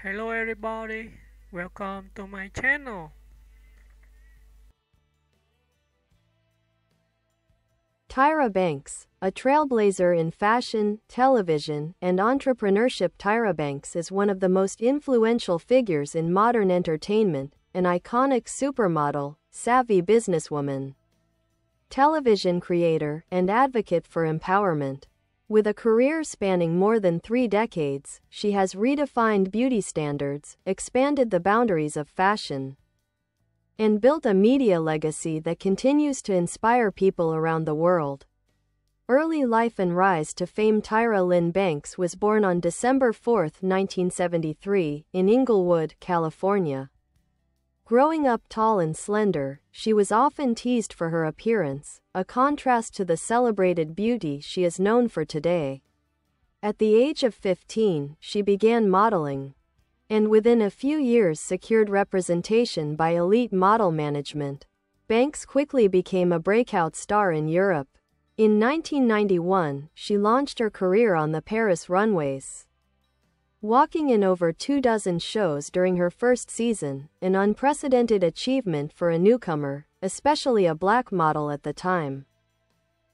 Hello everybody, welcome to my channel. Tyra Banks, a trailblazer in fashion, television, and entrepreneurship. Tyra Banks is one of the most influential figures in modern entertainment, an iconic supermodel, savvy businesswoman, television creator, and advocate for empowerment. With a career spanning more than 3 decades, she has redefined beauty standards, expanded the boundaries of fashion, and built a media legacy that continues to inspire people around the world. Early life and rise to fame. Tyra Lynne Banks was born on December 4, 1973, in Inglewood, California. Growing up tall and slender, she was often teased for her appearance, a contrast to the celebrated beauty she is known for today. At the age of 15, she began modeling, and within a few years secured representation by elite model management. Banks quickly became a breakout star in Europe. In 1991, she launched her career on the Paris runways, walking in over 24 shows during her first season, an unprecedented achievement for a newcomer, especially a black model at the time.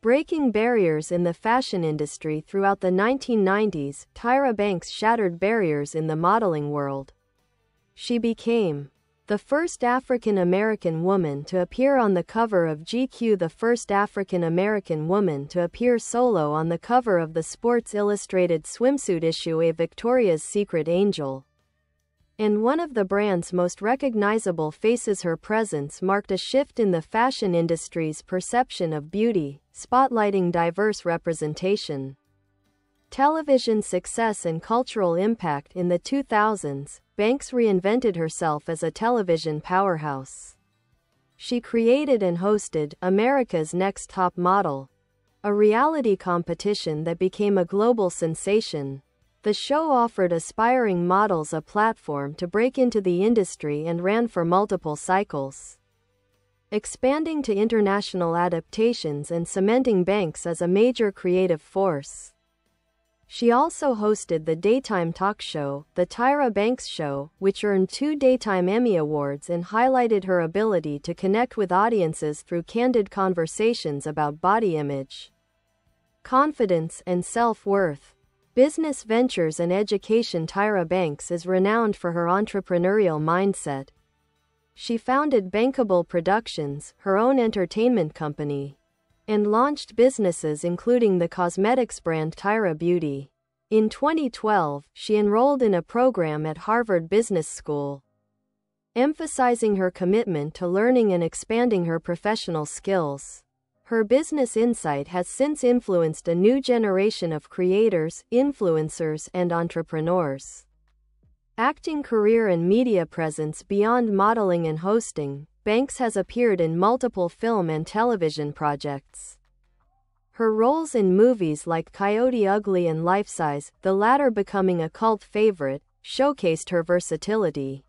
Breaking barriers in the fashion industry throughout the 1990s, Tyra Banks shattered barriers in the modeling world. She became the first African American woman to appear on the cover of GQ, the first African American woman to appear solo on the cover of the Sports Illustrated swimsuit issue, a Victoria's Secret angel, and one of the brand's most recognizable faces. Her presence marked a shift in the fashion industry's perception of beauty, spotlighting diverse representation, television success, and cultural impact. In the 2000s, Banks reinvented herself as a television powerhouse. She created and hosted America's Next Top Model, a reality competition that became a global sensation. The show offered aspiring models a platform to break into the industry and ran for multiple cycles, expanding to international adaptations and cementing Banks as a major creative force. She also hosted the daytime talk show, The Tyra Banks Show, which earned 2 Daytime Emmy Awards and highlighted her ability to connect with audiences through candid conversations about body image, confidence, and self-worth. Business ventures and education. Tyra Banks is renowned for her entrepreneurial mindset. She founded Bankable Productions, her own entertainment company, and launched businesses including the cosmetics brand Tyra Beauty. In 2012, she enrolled in a program at Harvard Business School, emphasizing her commitment to learning and expanding her professional skills. Her business insight has since influenced a new generation of creators, influencers, and entrepreneurs. Acting career and media presence. Beyond modeling and hosting, Banks has appeared in multiple film and television projects. Her roles in movies like Coyote Ugly and Life Size, the latter becoming a cult favorite, showcased her versatility.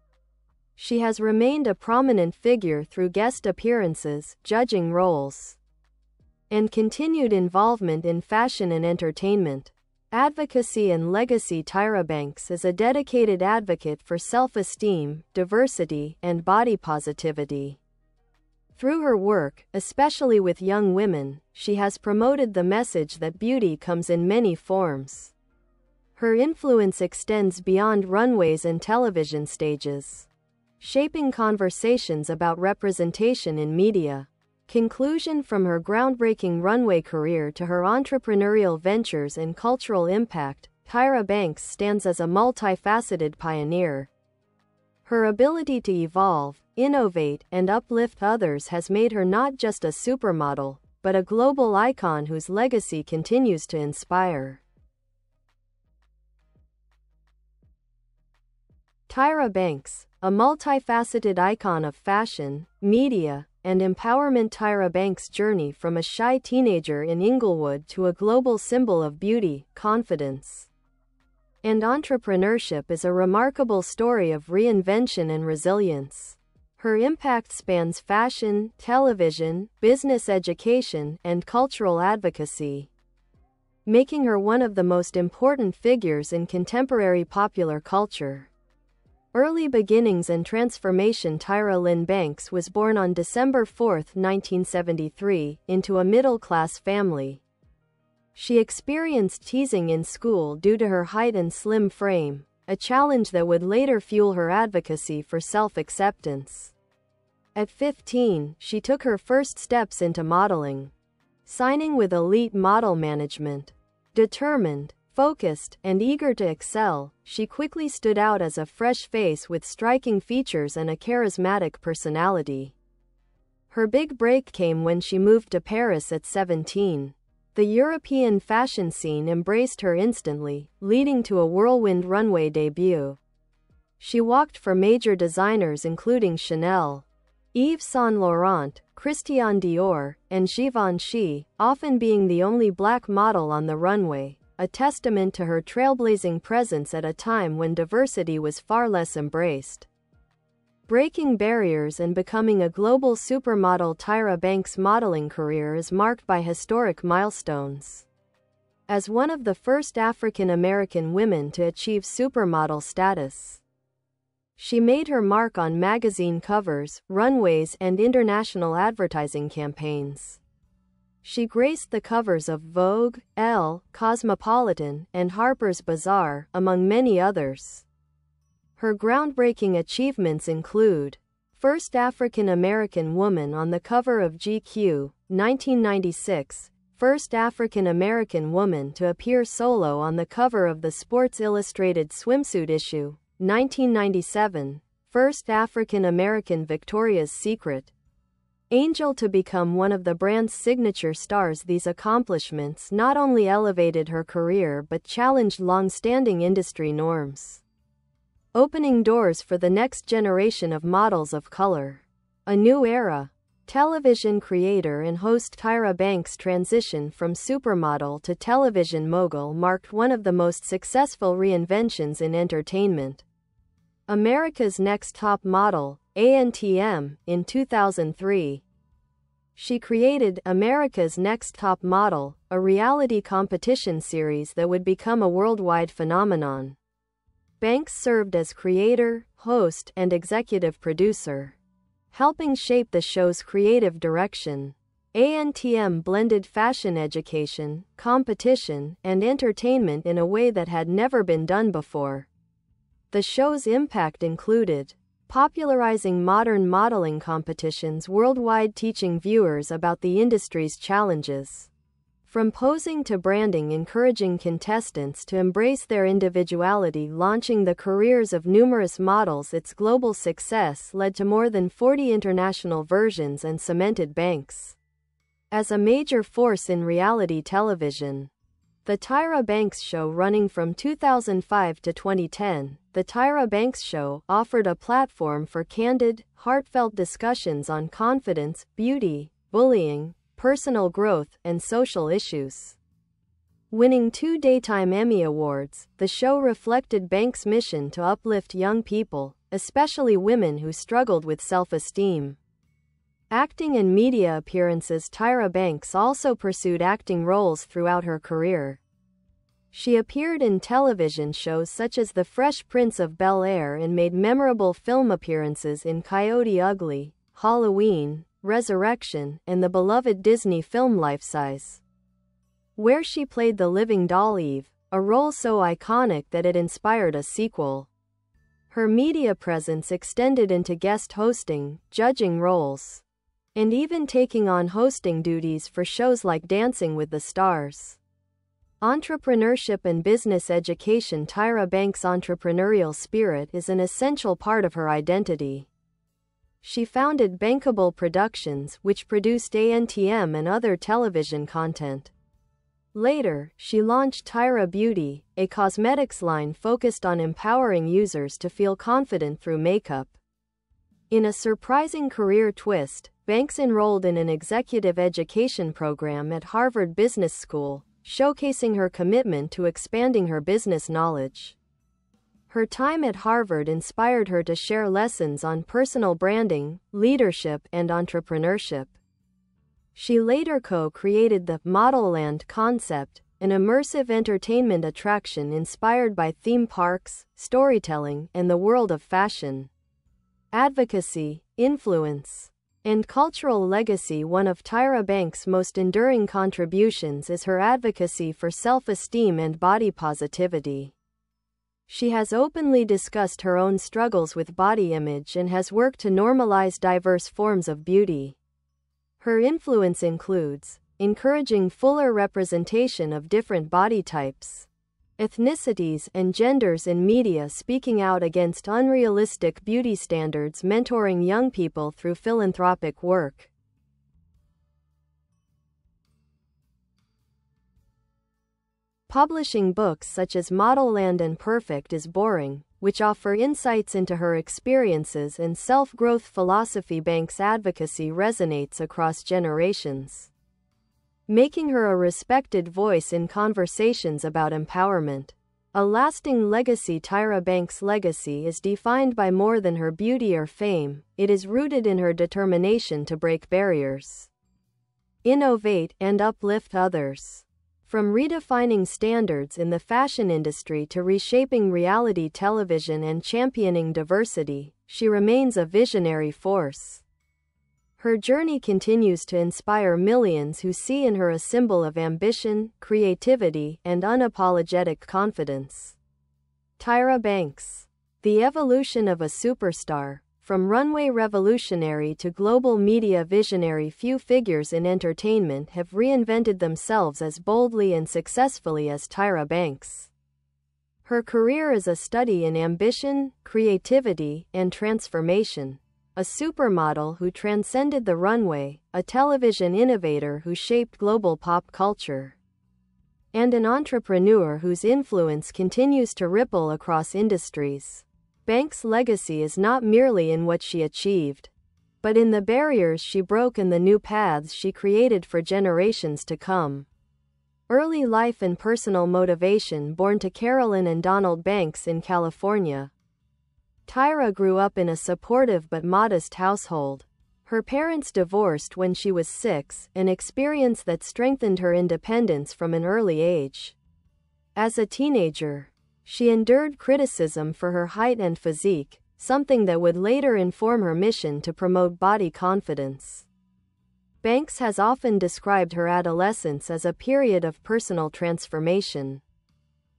She has remained a prominent figure through guest appearances, judging roles, and continued involvement in fashion and entertainment. Advocacy and legacy. Tyra Banks is a dedicated advocate for self-esteem, diversity, and body positivity. Through her work, especially with young women, she has promoted the message that beauty comes in many forms. Her influence extends beyond runways and television stages, shaping conversations about representation in media. Conclusion. From her groundbreaking runway career to her entrepreneurial ventures and cultural impact, Tyra Banks stands as a multifaceted pioneer. Her ability to evolve, innovate, and uplift others has made her not just a supermodel, but a global icon whose legacy continues to inspire. Tyra Banks, a multifaceted icon of fashion, media, and empowerment. Tyra Banks' journey from a shy teenager in Inglewood to a global symbol of beauty, confidence, and entrepreneurship is a remarkable story of reinvention and resilience. Her impact spans fashion, television, business education, and cultural advocacy, making her one of the most important figures in contemporary popular culture. Early beginnings and transformation. Tyra Lynne Banks was born on December 4, 1973, into a middle-class family. She experienced teasing in school due to her height and slim frame, a challenge that would later fuel her advocacy for self-acceptance. At 15, she took her first steps into modeling, signing with elite model management. Determined, focused, and eager to excel, she quickly stood out as a fresh face with striking features and a charismatic personality. Her big break came when she moved to Paris at 17. The European fashion scene embraced her instantly, leading to a whirlwind runway debut. She walked for major designers including Chanel, Yves Saint Laurent, Christian Dior, and Givenchy, often being the only black model on the runway, a testament to her trailblazing presence at a time when diversity was far less embraced. Breaking barriers and becoming a global supermodel. Tyra Banks' modeling career is marked by historic milestones. As one of the first African American women to achieve supermodel status, she made her mark on magazine covers, runways, and international advertising campaigns. She graced the covers of Vogue, Elle, Cosmopolitan, and Harper's Bazaar, among many others. Her groundbreaking achievements include: first African American woman on the cover of GQ, 1996, first African American woman to appear solo on the cover of the Sports Illustrated swimsuit issue, 1997, first African American Victoria's Secret Angel to become one of the brand's signature stars. These accomplishments not only elevated her career but challenged long-standing industry norms, opening doors for the next generation of models of color. A new era. Television creator and host Tyra Banks' transition from supermodel to television mogul marked one of the most successful reinventions in entertainment. America's Next Top Model, ANTM, in 2003. She created America's Next Top Model, a reality competition series that would become a worldwide phenomenon. Banks served as creator, host, and executive producer, helping shape the show's creative direction. ANTM blended fashion education, competition, and entertainment in a way that had never been done before. The show's impact included popularizing modern modeling competitions worldwide, teaching viewers about the industry's challenges. From posing to branding, encouraging contestants to embrace their individuality, launching the careers of numerous models. Its global success led to more than 40 international versions and cemented Banks as a major force in reality television. The Tyra Banks Show, running from 2005 to 2010, The Tyra Banks Show offered a platform for candid, heartfelt discussions on confidence, beauty, bullying, personal growth, and social issues. Winning 2 Daytime Emmy Awards, the show reflected Banks' mission to uplift young people, especially women who struggled with self-esteem. Acting and media appearances. Tyra Banks also pursued acting roles throughout her career. She appeared in television shows such as The Fresh Prince of Bel-Air and made memorable film appearances in Coyote Ugly, Halloween, Resurrection, and the beloved Disney film Life Size, where she played the living doll Eve, a role so iconic that it inspired a sequel. Her media presence extended into guest hosting, judging roles, and even taking on hosting duties for shows like Dancing with the Stars. Entrepreneurship and business education. Tyra Banks' entrepreneurial spirit is an essential part of her identity. She founded Bankable Productions, which produced ANTM and other television content. Later, she launched Tyra Beauty, a cosmetics line focused on empowering users to feel confident through makeup. In a surprising career twist, Banks enrolled in an executive education program at Harvard Business School, showcasing her commitment to expanding her business knowledge. Her time at Harvard inspired her to share lessons on personal branding, leadership, and entrepreneurship. She later co-created the Model Land concept, an immersive entertainment attraction inspired by theme parks, storytelling, and the world of fashion. Advocacy, influence, and cultural legacy. One of Tyra Banks' most enduring contributions is her advocacy for self-esteem and body positivity. She has openly discussed her own struggles with body image and has worked to normalize diverse forms of beauty. Her influence includes encouraging fuller representation of different body types, ethnicities, and genders in media, speaking out against unrealistic beauty standards, mentoring young people through philanthropic work. Publishing books such as Modelland and Perfect is Boring, which offer insights into her experiences and self-growth philosophy. Banks' advocacy resonates across generations, making her a respected voice in conversations about empowerment. A lasting legacy. Tyra Banks' legacy is defined by more than her beauty or fame. It is rooted in her determination to break barriers, innovate, and uplift others. From redefining standards in the fashion industry to reshaping reality television and championing diversity, she remains a visionary force. Her journey continues to inspire millions who see in her a symbol of ambition, creativity, and unapologetic confidence. Tyra Banks, the evolution of a superstar. From runway revolutionary to global media visionary, few figures in entertainment have reinvented themselves as boldly and successfully as Tyra Banks. Her career is a study in ambition, creativity, and transformation. A supermodel who transcended the runway, a television innovator who shaped global pop culture, and an entrepreneur whose influence continues to ripple across industries. Banks' legacy is not merely in what she achieved, but in the barriers she broke and the new paths she created for generations to come. Early life and personal motivation. Born to Carolyn and Donald Banks in California, Tyra grew up in a supportive but modest household. Her parents divorced when she was 6, an experience that strengthened her independence from an early age. As a teenager, she endured criticism for her height and physique, something that would later inform her mission to promote body confidence. Banks has often described her adolescence as a period of personal transformation.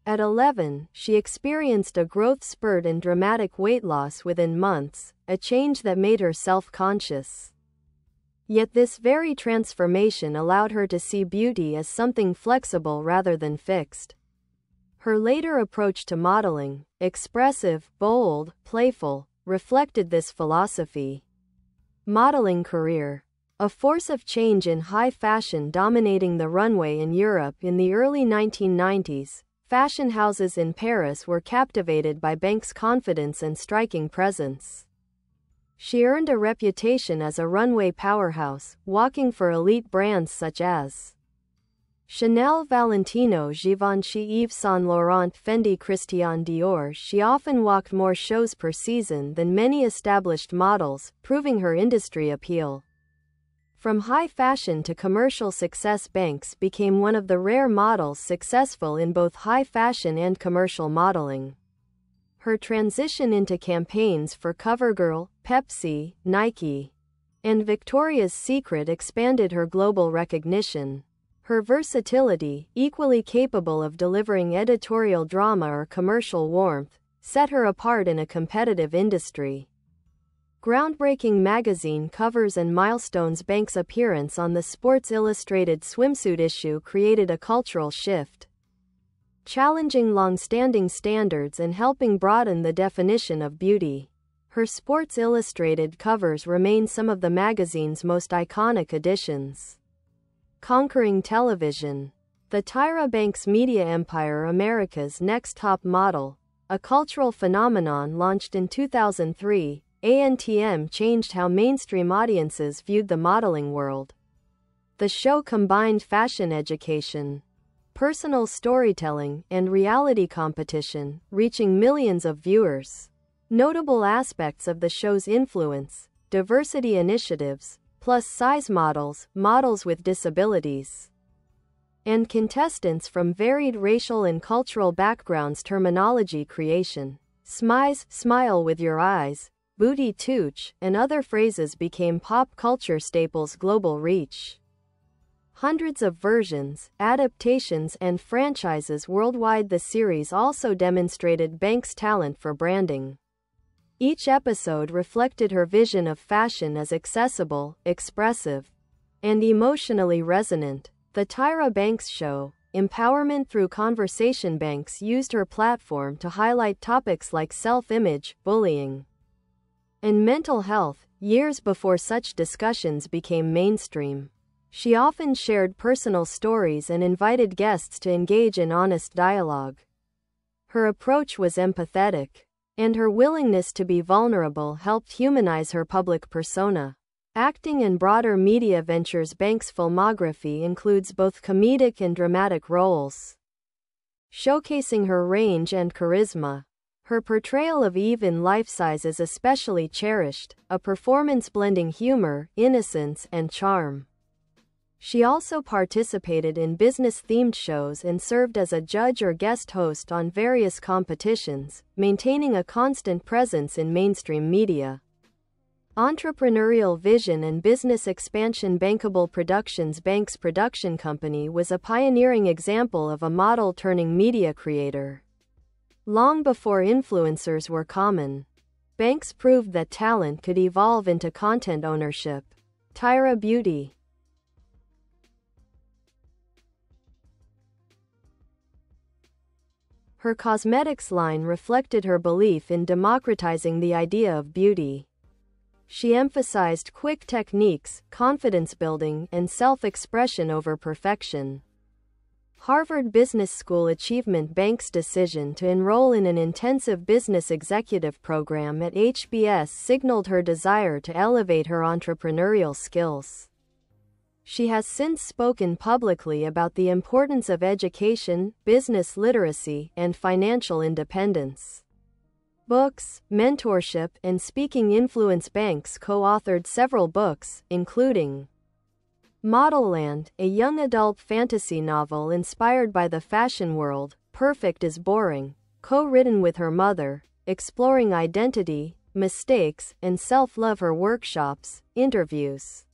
At 11, she experienced a growth spurt and dramatic weight loss within months, a change that made her self-conscious. Yet this very transformation allowed her to see beauty as something flexible rather than fixed. Her later approach to modeling, expressive, bold, playful, reflected this philosophy. Modeling career. A force of change in high fashion dominating the runway in Europe in the early 1990s, fashion houses in Paris were captivated by Banks' confidence and striking presence. She earned a reputation as a runway powerhouse, walking for elite brands such as Chanel, Valentino, Givenchy, Yves Saint Laurent, Fendi, Christian Dior. She often walked more shows per season than many established models, proving her industry appeal. From high fashion to commercial success, Banks became one of the rare models successful in both high fashion and commercial modeling. Her transition into campaigns for CoverGirl, Pepsi, Nike, and Victoria's Secret expanded her global recognition. Her versatility, equally capable of delivering editorial drama or commercial warmth, set her apart in a competitive industry. Groundbreaking magazine covers and milestones. Banks' appearance on the Sports Illustrated swimsuit issue created a cultural shift, challenging long-standing standards and helping broaden the definition of beauty. Her Sports Illustrated covers remain some of the magazine's most iconic editions. Conquering television. The Tyra Banks media empire. America's Next Top Model, a cultural phenomenon launched in 2003, ANTM changed how mainstream audiences viewed the modeling world. The show combined fashion education, personal storytelling, and reality competition, reaching millions of viewers. Notable aspects of the show's influence: diversity initiatives, plus-size models, models with disabilities, and contestants from varied racial and cultural backgrounds. Terminology creation. Smize, smile with your eyes, booty tooch, and other phrases became pop culture staples. Global reach. Hundreds of versions, adaptations, and franchises worldwide. The series also demonstrated Banks' talent for branding. Each episode reflected her vision of fashion as accessible, expressive, and emotionally resonant. The Tyra Banks Show, Empowerment Through Conversation. Banks used her platform to highlight topics like self-image, bullying, and mental health, years before such discussions became mainstream. She often shared personal stories and invited guests to engage in honest dialogue. Her approach was empathetic, and her willingness to be vulnerable helped humanize her public persona. Acting and broader media ventures. Banks' filmography includes both comedic and dramatic roles, showcasing her range and charisma. Her portrayal of Eve in Life Size is especially cherished, a performance blending humor, innocence, and charm. She also participated in business-themed shows and served as a judge or guest host on various competitions, maintaining a constant presence in mainstream media. Entrepreneurial vision and business expansion. Bankable Productions. Banks' production company was a pioneering example of a model turning media creator. Long before influencers were common, Banks proved that talent could evolve into content ownership. Tyra Beauty. Her cosmetics line reflected her belief in democratizing the idea of beauty. She emphasized quick techniques, confidence building, and self-expression over perfection. Harvard Business School achievement. Banks' decision to enroll in an intensive business executive program at HBS signaled her desire to elevate her entrepreneurial skills. She has since spoken publicly about the importance of education, business literacy, and financial independence. Books, mentorship, and speaking influence. Banks co-authored several books, including Modelland, a young adult fantasy novel inspired by the fashion world, Perfect is Boring, co-written with her mother, exploring identity, mistakes, and self-love. Her workshops, interviews,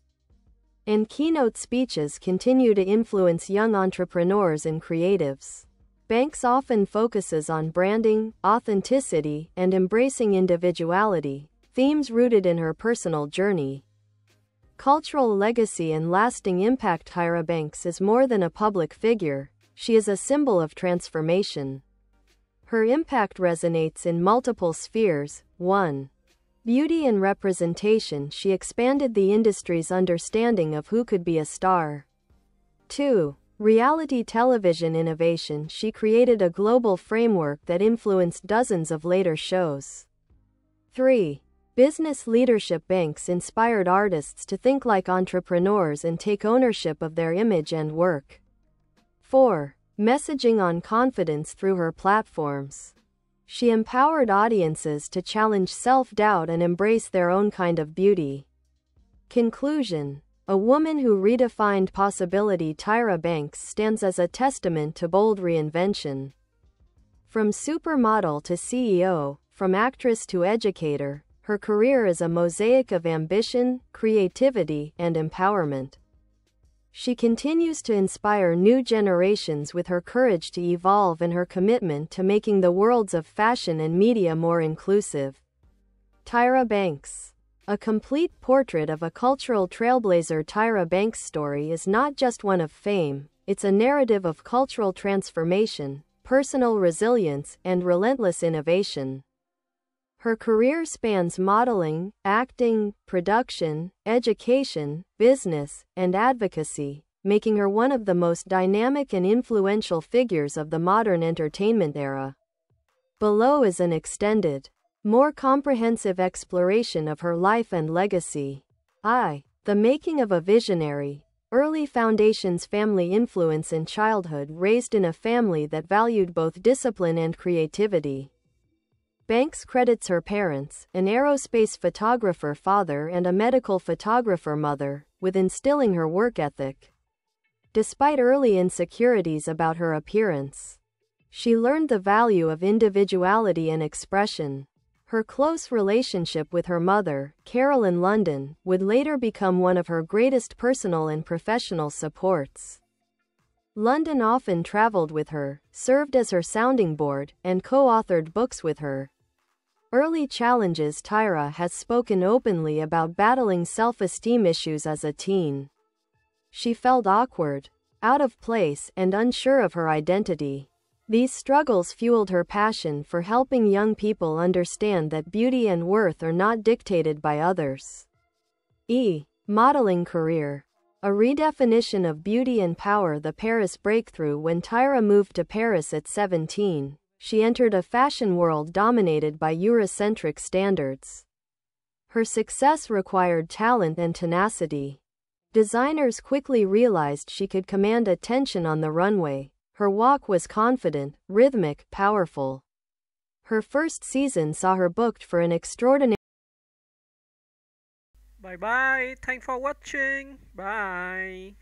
and keynote speeches continue to influence young entrepreneurs and creatives. Banks often focuses on branding, authenticity, and embracing individuality, themes rooted in her personal journey. Cultural legacy and lasting impact. Tyra Banks is more than a public figure, she is a symbol of transformation. Her impact resonates in multiple spheres. 1. Beauty and representation. She expanded the industry's understanding of who could be a star. 2. Reality television innovation. She created a global framework that influenced dozens of later shows. 3. Business leadership. Banks inspired artists to think like entrepreneurs and take ownership of their image and work. 4. Messaging on confidence. Through her platforms, she empowered audiences to challenge self-doubt and embrace their own kind of beauty. Conclusion. A woman who redefined possibility. Tyra Banks stands as a testament to bold reinvention. From supermodel to CEO, from actress to educator, her career is a mosaic of ambition, creativity, and empowerment. She continues to inspire new generations with her courage to evolve and her commitment to making the worlds of fashion and media more inclusive. Tyra Banks. A complete portrait of a cultural trailblazer. Tyra Banks' story is not just one of fame, it's a narrative of cultural transformation, personal resilience, and relentless innovation. Her career spans modeling, acting, production, education, business, and advocacy, making her one of the most dynamic and influential figures of the modern entertainment era. Below is an extended, more comprehensive exploration of her life and legacy. The making of a visionary. Early foundations. Family influence in childhood. Raised in a family that valued both discipline and creativity. Banks credits her parents, an aerospace photographer father and a medical photographer mother, with instilling her work ethic. Despite early insecurities about her appearance, she learned the value of individuality and expression. Her close relationship with her mother, Carolyn London, would later become one of her greatest personal and professional supports. London often traveled with her, served as her sounding board, and co-authored books with her. Early challenges. Tyra has spoken openly about battling self-esteem issues as a teen. She felt awkward, out of place, and unsure of her identity. These struggles fueled her passion for helping young people understand that beauty and worth are not dictated by others. Modeling career. A redefinition of beauty and power. The Paris breakthrough. When Tyra moved to Paris at 17, she entered a fashion world dominated by Eurocentric standards. Her success required talent and tenacity. Designers quickly realized she could command attention on the runway. Her walk was confident, rhythmic, powerful. Her first season saw her booked for an extraordinary. Bye bye. Thanks for watching. Bye.